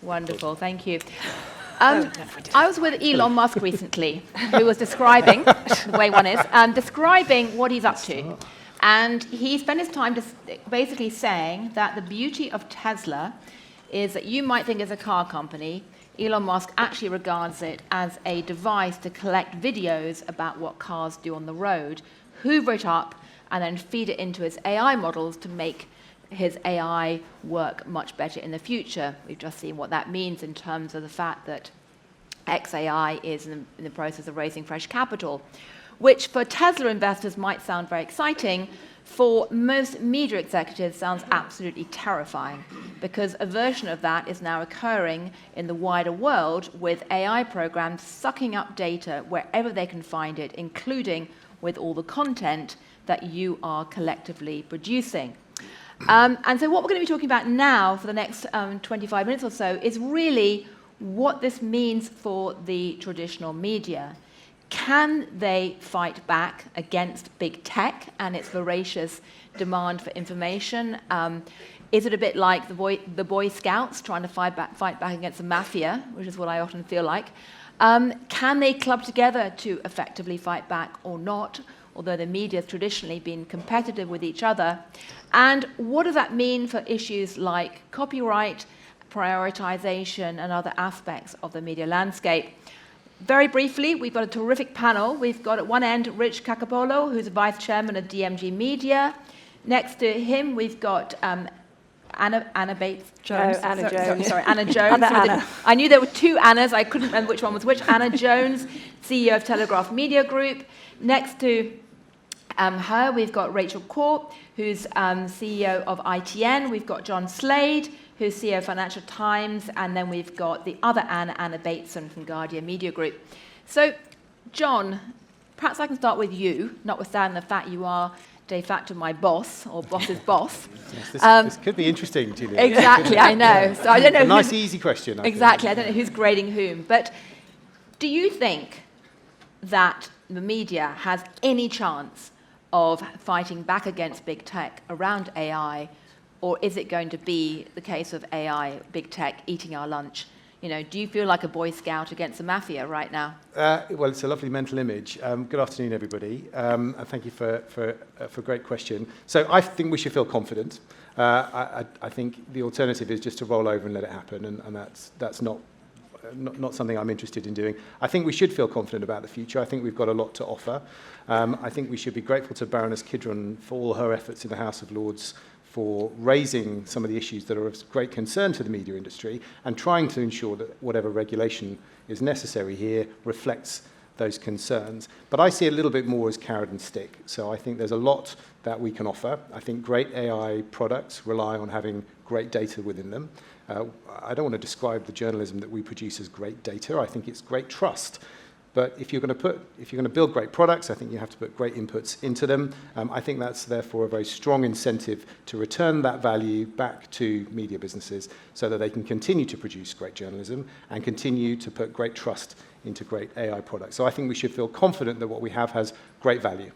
Wonderful, thank you. I was with Elon Musk recently, who was describing, the way one is, describing what he's up to. And he spent his time just basically saying that the beauty of Tesla is that you might think as a car company, Elon Musk actually regards it as a device to collect videos about what cars do on the road, hoover it up, and then feed it into his AI models to make his AI work much better in the future. We've just seen what that means in terms of the fact that XAI is in the process of raising fresh capital, which for Tesla investors might sound very exciting. For most media executives sounds absolutely terrifying, because a version of that is now occurring in the wider world with AI programs sucking up data wherever they can find it, including with all the content that you are collectively producing. And so what we're going to be talking about now for the next 25 minutes or so is really what this means for the traditional media. Can they fight back against big tech and its voracious demand for information? Is it a bit like the Boy Scouts trying to fight back against the mafia, which is what I often feel like? Can they club together to effectively fight back or not, although the media has traditionally been competitive with each other? And what does that mean for issues like copyright, prioritization, and other aspects of the media landscape? Very briefly, we've got a terrific panel. We've got at one end Rich Caccappolo, who's a vice chairman of DMG Media. Next to him, we've got Anna Bates Jones. Oh, Anna Jones. Sorry, Anna Jones. Anna. I knew there were two Annas. I couldn't remember which one was which. Anna Jones, CEO of Telegraph Media Group. Next to her, we've got Rachel Corp, who's CEO of ITN. We've got John Slade, who's CEO of Financial Times, and then we've got the other Anna, Anna Bateson from Guardian Media Group. So, John, perhaps I can start with you, notwithstanding the fact you are de facto my boss, or boss's boss. Yes, this could be interesting, Gillian. Exactly, I know. So I don't know. A nice, easy question. Exactly, I don't know who's grading whom. But do you think that the media has any chance of fighting back against big tech around AI, or is it going to be the case of AI, big tech, eating our lunch? You know, do you feel like a Boy Scout against the mafia right now? Well, it's a lovely mental image. Good afternoon, everybody. And thank you for a great question. So I think we should feel confident. I think the alternative is just to roll over and let it happen, and that's not something I'm interested in doing. I think we should feel confident about the future. I think we've got a lot to offer. I think we should be grateful to Baroness Kidron for all her efforts in the House of Lords for raising some of the issues that are of great concern to the media industry and trying to ensure that whatever regulation is necessary here reflects those concerns. But I see it a little bit more as carrot and stick. So I think there's a lot that we can offer. I think great AI products rely on having great data within them. I don't want to describe the journalism that we produce as great data. I think it's great trust. But if you're going to build great products, I think you have to put great inputs into them. I think that's therefore a very strong incentive to return that value back to media businesses so that they can continue to produce great journalism and continue to put great trust into great AI products. So I think we should feel confident that what we have has great value.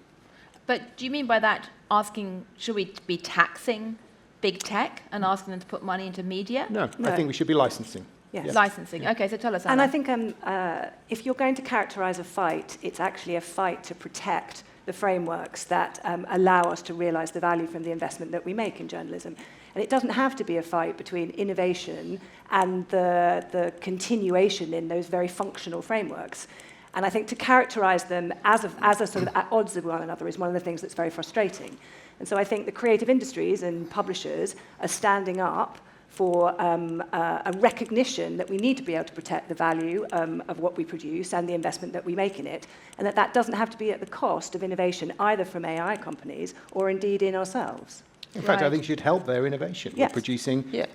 But do you mean by that asking, should we be taxing big tech and asking them to put money into media? No. I think we should be licensing. Yes. Yeah. Licensing. Okay, so tell us, Anna. And I think if you're going to characterize a fight, it's actually a fight to protect the frameworks that allow us to realize the value from the investment that we make in journalism. And it doesn't have to be a fight between innovation and the continuation in those very functional frameworks. And I think to characterize them as a sort of at odds with one another is one of the things that's very frustrating. And so I think the creative industries and publishers are standing up for a recognition that we need to be able to protect the value of what we produce and the investment that we make in it, and that doesn't have to be at the cost of innovation, either from AI companies or indeed in ourselves. In fact, I think it should help their innovation. Yes. We're producing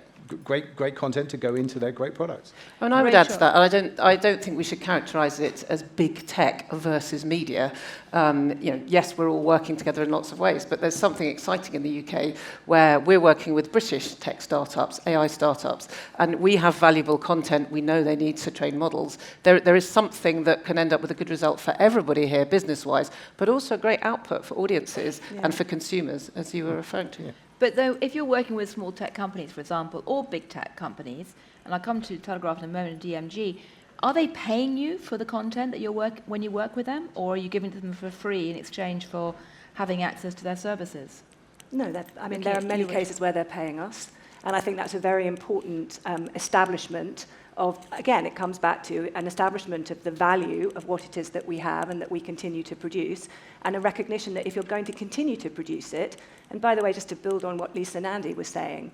great content to go into their great products. And I would add to that, I don't think we should characterise it as big tech versus media. Yes, we're all working together in lots of ways, but there's something exciting in the UK where we're working with British tech startups, AI startups, and we have valuable content. We know they need to train models. There is something that can end up with a good result for everybody here, business-wise, but also a great output for audiences and for consumers, as you were referring to. Yeah. But though, if you're working with small tech companies, for example, or big tech companies, and I'll come to Telegraph in a moment, and DMG, are they paying you for the content that when you work with them, or are you giving it to them for free in exchange for having access to their services? No, there are many cases where they're paying us, and I think that's a very important establishment of, again, it comes back to an establishment of the value of what it is that we have and that we continue to produce, and a recognition that if you're going to continue to produce it, and by the way, just to build on what Lisa and Andy were saying,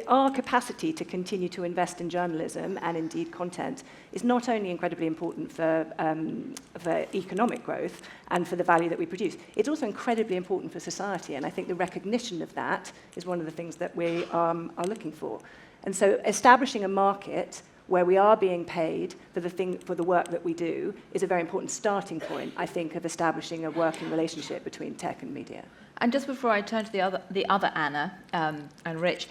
our capacity to continue to invest in journalism and indeed content is not only incredibly important for economic growth and for the value that we produce, it's also incredibly important for society, and I think the recognition of that is one of the things that we are looking for. And so establishing a market where we are being paid for the work that we do is a very important starting point, I think, of establishing a working relationship between tech and media. And just before I turn to the other Anna and Rich,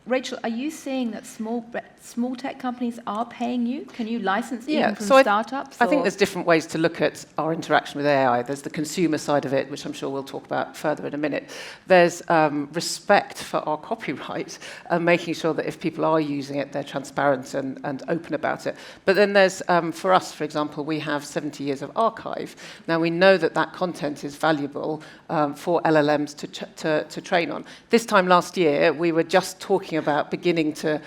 Rachel, are you seeing that small tech companies are paying you? Can you license even from startups? I think there's different ways to look at our interaction with AI. There's the consumer side of it, which I'm sure we'll talk about further in a minute. There's respect for our copyright and making sure that if people are using it, they're transparent and open about it. But then there's, for us, for example, we have 70 years of archive. Now, we know that content is valuable for LLMs to train on. This time last year, we were just talking about beginning to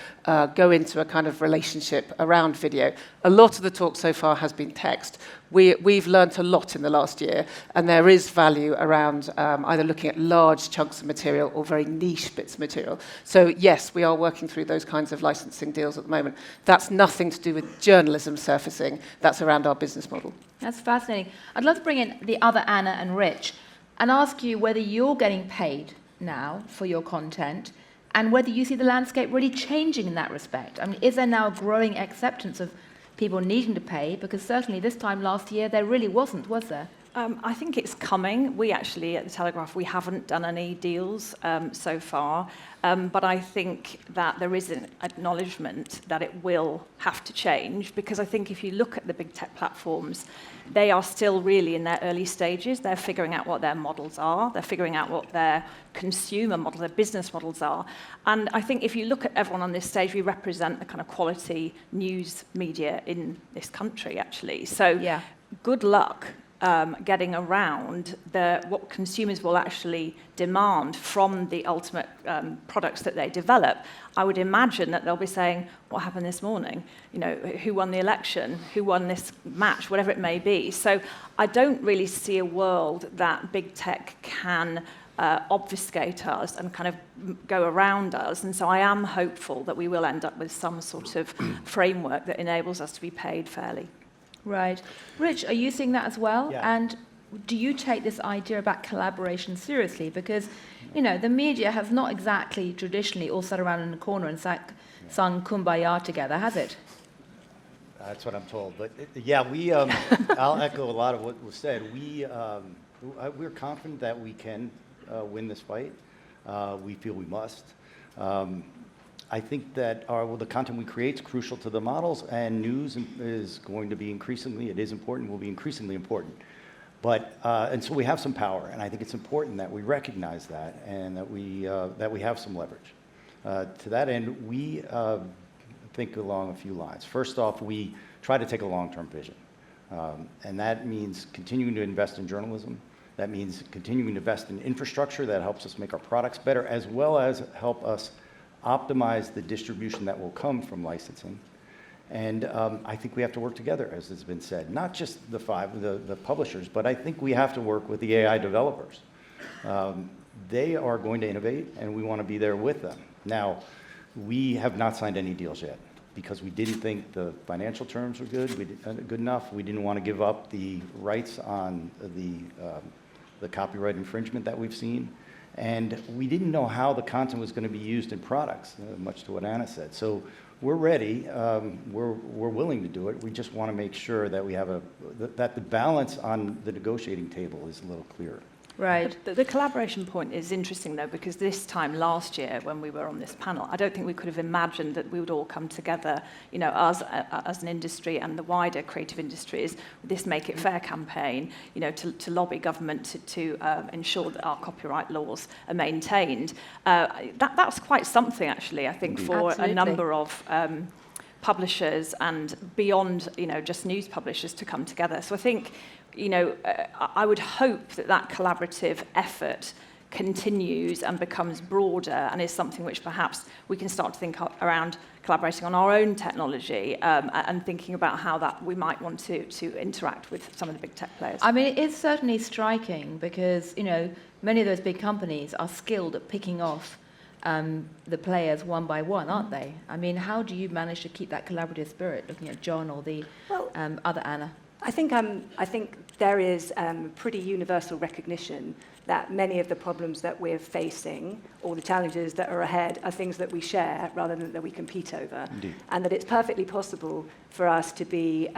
go into a kind of relationship around video. A lot of the talk so far has been text. We've learnt a lot in the last year, and there is value around either looking at large chunks of material or very niche bits of material. So yes, we are working through those kinds of licensing deals at the moment. That's nothing to do with journalism surfacing. That's around our business model. That's fascinating. I'd love to bring in the other Anna and Rich and ask you whether you're getting paid now for your content, and whether you see the landscape really changing in that respect. I mean, is there now a growing acceptance of people needing to pay? Because certainly this time last year, there really wasn't, was there? I think it's coming. We actually, at the Telegraph, we haven't done any deals so far, but I think that there is an acknowledgement that it will have to change, because I think if you look at the big tech platforms, they are still really in their early stages. They're figuring out what their models are. They're figuring out what their consumer model, their business models are. And I think if you look at everyone on this stage, we represent the kind of quality news media in this country, actually. So good luck getting around what consumers will actually demand from the ultimate products that they develop. I would imagine that they'll be saying, what happened this morning? You know, who won the election? Who won this match? Whatever it may be. So I don't really see a world that big tech can obfuscate us and kind of go around us. And so I am hopeful that we will end up with some sort of framework that enables us to be paid fairly. Right. Rich, are you seeing that as well? Yeah. And do you take this idea about collaboration seriously? Because, you know, the media has not exactly traditionally all sat around in a corner and sung Kumbaya together, has it? That's what I'm told. But I'll echo a lot of what was said. We're confident that we can win this fight. We feel we must. I think that the content we create is crucial to the models, and news is going to be will be increasingly important. But, and so we have some power, and I think it's important that we recognize that and that we have some leverage. To that end, we think along a few lines. First off, we try to take a long-term vision, and that means continuing to invest in journalism. That means continuing to invest in infrastructure that helps us make our products better, as well as help us optimize the distribution that will come from licensing. And I think we have to work together, as has been said, not just the publishers, but I think we have to work with the AI developers. They are going to innovate, and we want to be there with them. Now, we have not signed any deals yet because we didn't think the financial terms were good enough. We didn't want to give up the rights on the copyright infringement that we've seen. And we didn't know how the content was going to be used in products, much to what Anna said. So we're ready. We're willing to do it. We just want to make sure that we have that the balance on the negotiating table is a little clearer. Right. The collaboration point is interesting, though, because this time last year, when we were on this panel, I don't think we could have imagined that we would all come together, you know, as an industry and the wider creative industries, with this Make It Fair campaign, you know, to lobby government to ensure that our copyright laws are maintained. That's quite something, actually, I think, for Absolutely. a number of publishers and beyond, you know, just news publishers to come together. So I think, you know, I would hope that that collaborative effort continues and becomes broader and is something which perhaps we can start to think around collaborating on our own technology and thinking about how that we might want to interact with some of the big tech players. I mean, it is certainly striking because, you know, many of those big companies are skilled at picking off the players one by one, aren't they? I mean, how do you manage to keep that collaborative spirit, looking at John or the other Anna? I think there is pretty universal recognition that many of the problems that we're facing or the challenges that are ahead are things that we share rather than that we compete over. Indeed. And that it's perfectly possible for us to be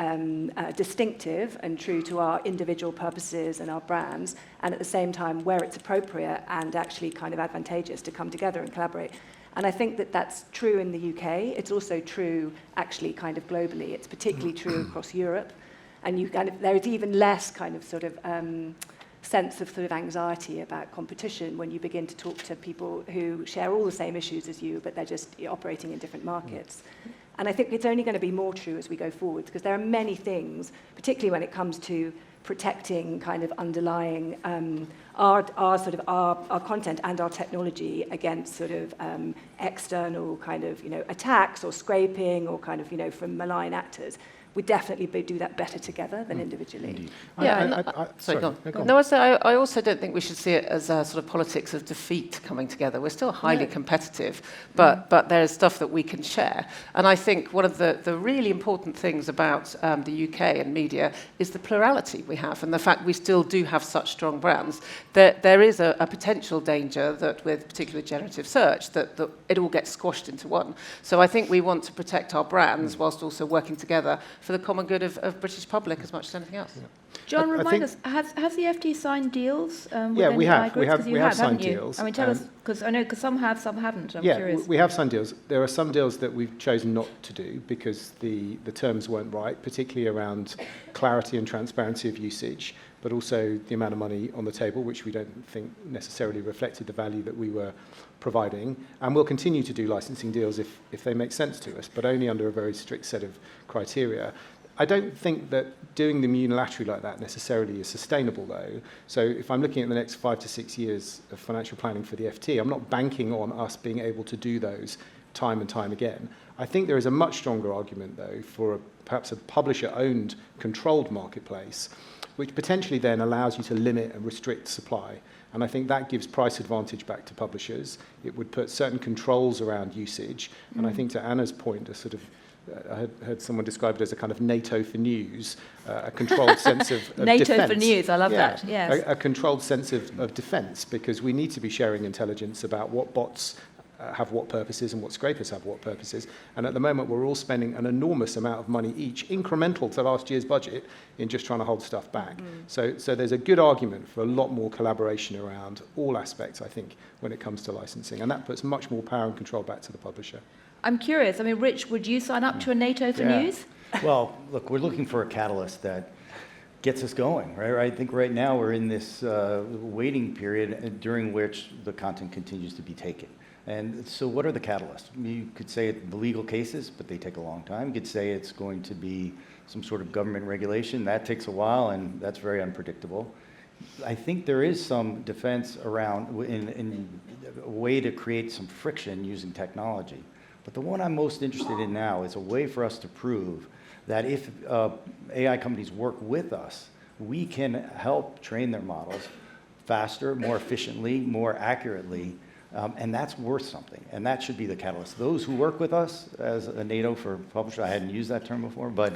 distinctive and true to our individual purposes and our brands, and at the same time, where it's appropriate and actually kind of advantageous, to come together and collaborate. And I think that that's true in the UK. It's also true actually kind of globally. It's particularly true across Europe. And there is even less kind of sort of sense of sort of anxiety about competition when you begin to talk to people who share all the same issues as you, but they're just operating in different markets. And I think it's only going to be more true as we go forward, because there are many things, particularly when it comes to protecting kind of underlying our content and our technology against sort of external kind of, you know, attacks or scraping or kind of, you know, from malign actors. We definitely do that better together than individually. Indeed. Sorry, go on. No, I also don't think we should see it as a sort of politics of defeat coming together. We're still highly competitive, but there's stuff that we can share. And I think one of the really important things about the UK and media is the plurality we have, and the fact we still do have such strong brands. There is a potential danger that with particularly generative search, that it all gets squashed into one. So I think we want to protect our brands whilst also working together for the common good of British public as much as anything else. Yeah. John, remind us, has the FT signed deals with Yeah, we have. groups? We have signed you? deals. I mean, tell us, because I know some have, some haven't. I'm yeah, curious. We have signed deals. There are some deals that we've chosen not to do because the terms weren't right, particularly around clarity and transparency of usage, but also the amount of money on the table, which we don't think necessarily reflected the value that we were providing. And we'll continue to do licensing deals if they make sense to us, but only under a very strict set of criteria. I don't think that doing them unilaterally like that necessarily is sustainable, though. So if I'm looking at the next 5 to 6 years of financial planning for the FT, I'm not banking on us being able to do those time and time again. I think there is a much stronger argument, though, for perhaps a publisher-owned, controlled marketplace, which potentially then allows you to limit and restrict supply. And I think that gives price advantage back to publishers. It would put certain controls around usage. And I think to Anna's point, a sort of I heard someone describe it as a kind of NATO for news, a controlled sense of NATO defense. for news, I love that, yes. A controlled sense of defense, because we need to be sharing intelligence about what bots have what purposes and what scrapers have what purposes. And at the moment, we're all spending an enormous amount of money each, incremental to last year's budget, in just trying to hold stuff back. So there's a good argument for a lot more collaboration around all aspects, I think, when it comes to licensing. And that puts much more power and control back to the publisher. I'm curious. I mean, Rich, would you sign up to a NATO for news? Well, look, we're looking for a catalyst that gets us going, right? I think right now we're in this waiting period during which the content continues to be taken. And so what are the catalysts? You could say the legal cases, but they take a long time. You could say it's going to be some sort of government regulation. That takes a while, and that's very unpredictable. I think there is some defense around in a way to create some friction using technology. But the one I'm most interested in now is a way for us to prove that if AI companies work with us, we can help train their models faster, more efficiently, more accurately, and that's worth something. And that should be the catalyst. Those who work with us as a NATO for publisher, I hadn't used that term before, but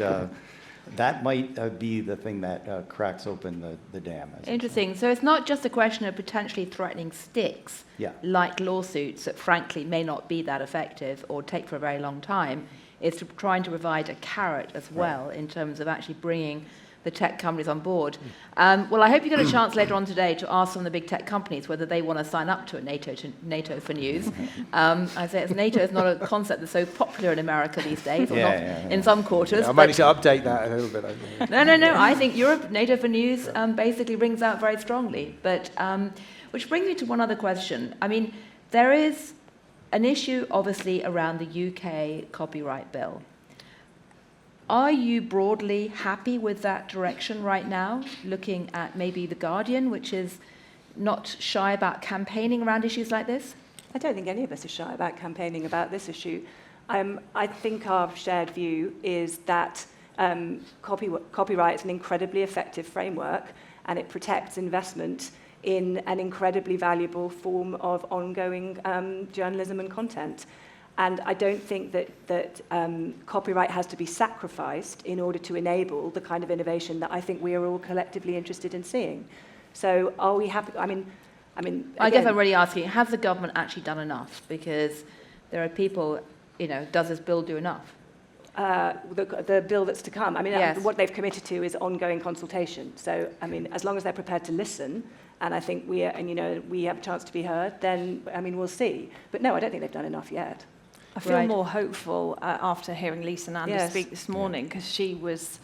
that might be the thing that cracks open the dam. Interesting. So it's not just a question of potentially threatening sticks, like lawsuits that frankly may not be that effective or take for a very long time. It's trying to provide a carrot as well in terms of actually bringing the tech companies on board. Well, I hope you get a chance later on today to ask some of the big tech companies whether they want to sign up to a NATO for news. I say NATO is not a concept that's so popular in America these days, or not in some quarters. I might need to update that a little bit. I think. No. I think Europe, NATO for news, basically rings out very strongly. But which brings me to one other question. I mean, there is an issue, obviously, around the UK copyright bill. Are you broadly happy with that direction right now, looking at maybe The Guardian, which is not shy about campaigning around issues like this? I don't think any of us are shy about campaigning about this issue. I think our shared view is that copyright is an incredibly effective framework, and it protects investment in an incredibly valuable form of ongoing journalism and content. And I don't think that copyright has to be sacrificed in order to enable the kind of innovation that I think we are all collectively interested in seeing. So are we happy? I mean, I guess I'm really asking, has the government actually done enough? Because there are people, does this bill do enough? The bill that's to come. I mean, yes. What they've committed to is ongoing consultation. So, I mean, as long as they're prepared to listen, and I think we have a chance to be heard, then, we'll see. But no, I don't think they've done enough yet. I feel more hopeful after hearing Lisa Nanda speak this morning, because she was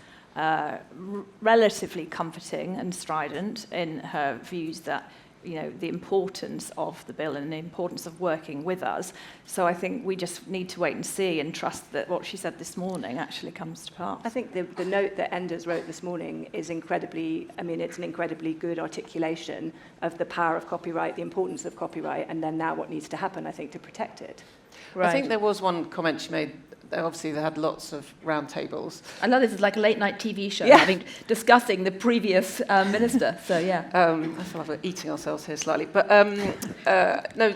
relatively comforting and strident in her views that the importance of the bill and the importance of working with us. So I think we just need to wait and see and trust that what she said this morning actually comes to pass. I think the note that Enders wrote this morning is it's an incredibly good articulation of the power of copyright, the importance of copyright, and then now what needs to happen, I think, to protect it. Right. I think there was one comment she made. Obviously, they had lots of round tables. I know this is like a late-night TV show, discussing the previous minister. So, yeah. I feel like we're eating ourselves here slightly. But no,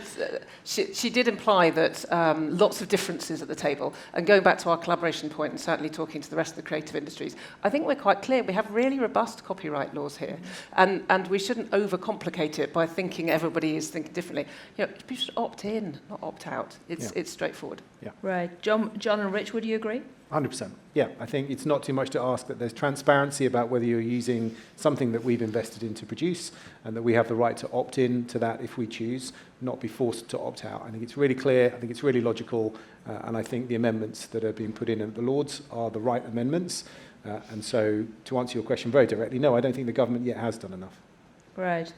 she did imply that lots of differences at the table. And going back to our collaboration point and certainly talking to the rest of the creative industries, I think we're quite clear. We have really robust copyright laws here. And we shouldn't overcomplicate it by thinking everybody is thinking differently. People should opt in, not opt out. It's straightforward. Yeah. Right. John and Rich, would you agree? 100%. Yeah, I think it's not too much to ask that there's transparency about whether you're using something that we've invested in to produce, and that we have the right to opt in to that if we choose, not be forced to opt out. I think it's really clear, I think it's really logical, and I think the amendments that are being put in at the Lords are the right amendments. And so to answer your question very directly, no, I don't think the government yet has done enough. Right.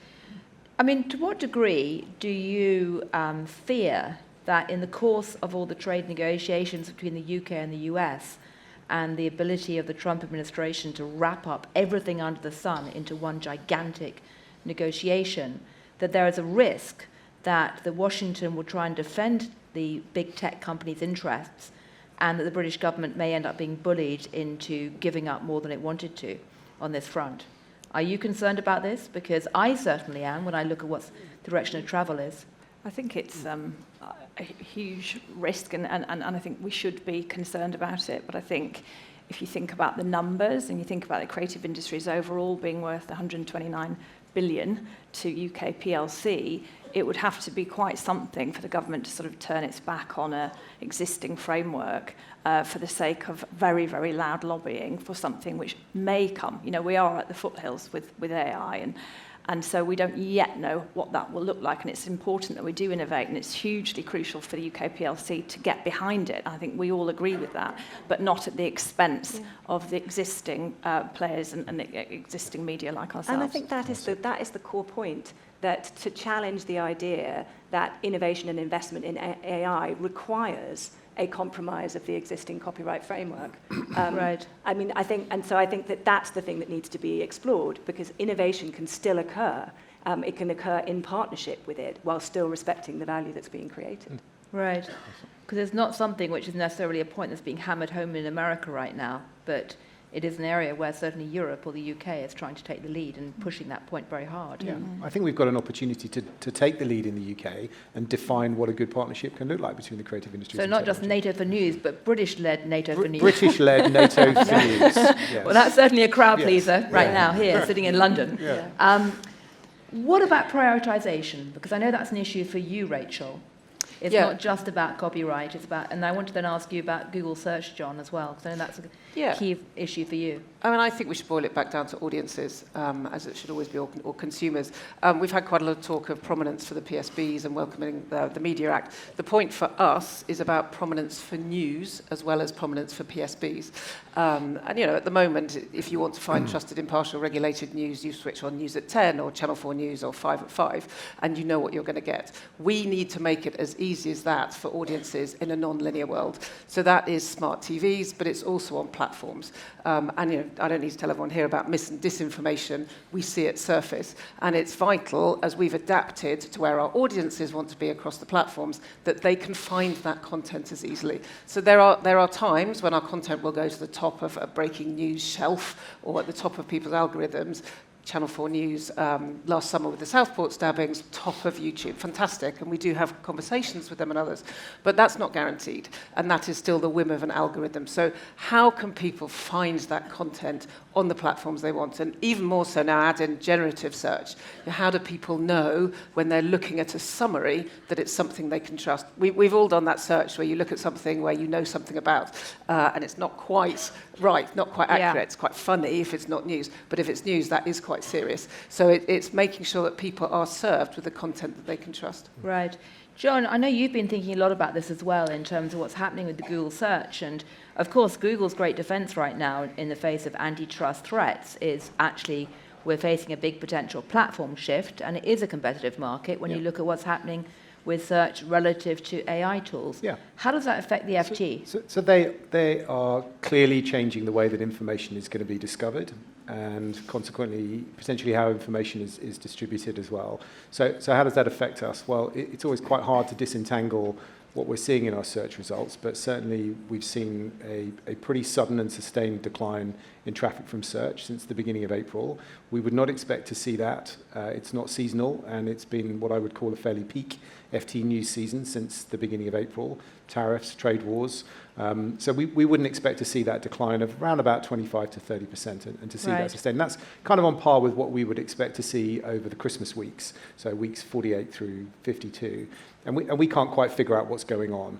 I mean, to what degree do you fear that in the course of all the trade negotiations between the UK and the US and the ability of the Trump administration to wrap up everything under the sun into one gigantic negotiation, that there is a risk that Washington will try and defend the big tech companies' interests, and that the British government may end up being bullied into giving up more than it wanted to on this front? Are you concerned about this? Because I certainly am when I look at what the direction of travel is. I think it's a huge risk, and I think we should be concerned about it. But I think if you think about the numbers and you think about the creative industries overall being worth 129 billion to UK PLC, it would have to be quite something for the government to sort of turn its back on an existing framework for the sake of very, very loud lobbying for something which may come. We are at the foothills with AI, and so we don't yet know what that will look like, and it's important that we do innovate, and it's hugely crucial for the UK PLC to get behind it. I think we all agree with that, but not at the expense of the existing players and the existing media like ourselves. And I think that is the core point, that to challenge the idea that innovation and investment in AI requires a compromise of the existing copyright framework. Right. I think that that's the thing that needs to be explored, because innovation can still occur. It can occur in partnership with it while still respecting the value that's being created. Right. Because it's not something which is necessarily a point that's being hammered home in America right now, but it is an area where certainly Europe or the UK is trying to take the lead and pushing that point very hard. Yeah, I think we've got an opportunity to take the lead in the UK and define what a good partnership can look like between the creative industries. So not just NATO for News, but British-led NATO for News. British-led NATO for News. Yes. Well, that's certainly a crowd pleaser right now here, sitting in London. Yeah. What about prioritisation? Because I know that's an issue for you, Rachel. It's Yeah. not just about copyright. It's about, and I want to then ask you about Google search, John, as well, because I know that's a Yeah. key issue for you. I mean, I think we should boil it back down to audiences, as it should always be, or consumers. We've had quite a lot of talk of prominence for the PSBs and welcoming the Media Act. The point for us is about prominence for news as well as prominence for PSBs. And, at the moment, if you want to find trusted, impartial, regulated news, you switch on News at 10 or Channel 4 News or 5 at 5, and you know what you're going to get. We need to make it as easy as that for audiences in a non-linear world. So that is smart TVs, but it's also on platforms. I don't need to tell everyone here about mis and disinformation. We see it surface. And it's vital, as we've adapted to where our audiences want to be across the platforms, that they can find that content as easily. So there are times when our content will go to the top of a breaking news shelf or at the top of people's algorithms. Channel 4 News last summer with the Southport stabbings, top of YouTube, fantastic, and we do have conversations with them and others, but that's not guaranteed, and that is still the whim of an algorithm. So how can people find that content on the platforms they want? And even more so now, add in generative search. How do people know when they're looking at a summary that it's something they can trust? We've all done that search where you look at something where you know something about, and it's not quite right, not quite accurate. Yeah. It's quite funny if it's not news, but if it's news, that is quite serious. So it's making sure that people are served with the content that they can trust. Right. John, I know you've been thinking a lot about this as well in terms of what's happening with the Google search. And of course, Google's great defense right now in the face of antitrust threats is actually we're facing a big potential platform shift, and it is a competitive market when you look at what's happening with search relative to AI tools. Yeah. How does that affect the FT? So they are clearly changing the way that information is going to be discovered, and consequently potentially how information is distributed as well. So how does that affect us? Well, it's always quite hard to disentangle what we're seeing in our search results, but certainly we've seen a pretty sudden and sustained decline in traffic from search since the beginning of April. We would not expect to see that. It's not seasonal, and it's been what I would call a fairly peak FT news season since the beginning of April. Tariffs, trade wars. So we wouldn't expect to see that decline of around about 25 to 30% and to see that sustained. And that's kind of on par with what we would expect to see over the Christmas weeks, so weeks 48 through 52. And we can't quite figure out what's going on.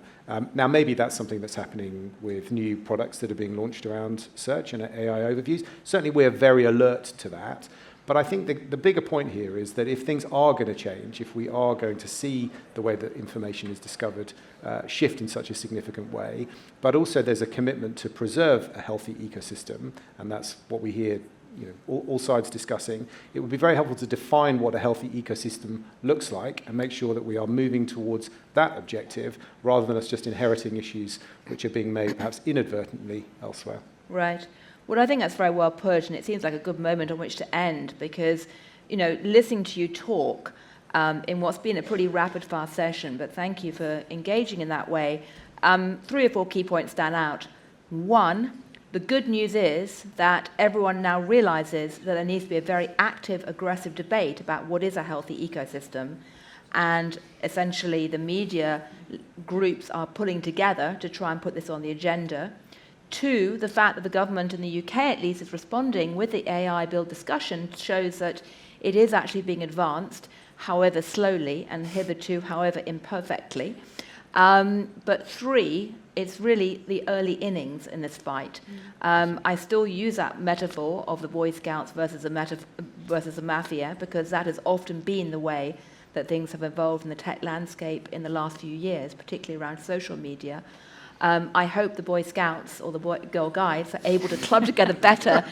Now, maybe that's something that's happening with new products that are being launched around search and AI overviews. Certainly, we're very alert to that. But I think the bigger point here is that if things are going to change, if we are going to see the way that information is discovered shift in such a significant way, but also there's a commitment to preserve a healthy ecosystem, and that's what we hear all sides discussing, it would be very helpful to define what a healthy ecosystem looks like and make sure that we are moving towards that objective rather than us just inheriting issues which are being made perhaps inadvertently elsewhere. Right. Well, I think that's very well put, and it seems like a good moment on which to end because, listening to you talk in what's been a pretty rapid-fire session, but thank you for engaging in that way, 3 or 4 key points stand out. One, the good news is that everyone now realizes that there needs to be a very active, aggressive debate about what is a healthy ecosystem, and essentially the media groups are pulling together to try and put this on the agenda. 2, the fact that the government in the UK at least is responding with the AI bill discussion shows that it is actually being advanced, however slowly and hitherto however imperfectly. But 3, it's really the early innings in this fight. I still use that metaphor of the Boy Scouts versus a mafia because that has often been the way that things have evolved in the tech landscape in the last few years, particularly around social media. I hope the Boy Scouts or the Girl Guides are able to club together better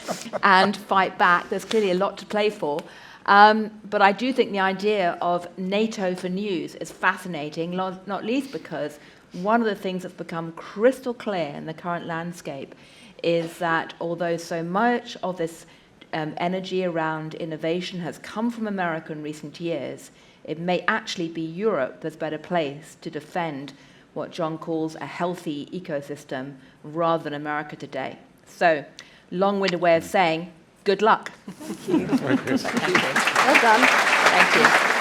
and fight back. There's clearly a lot to play for. But I do think the idea of NATO for news is fascinating, not least because one of the things that's become crystal clear in the current landscape is that although so much of this energy around innovation has come from America in recent years, it may actually be Europe that's better placed to defend what John calls a healthy ecosystem rather than America today. So, long-winded way of saying, good luck. Well done. Thank you.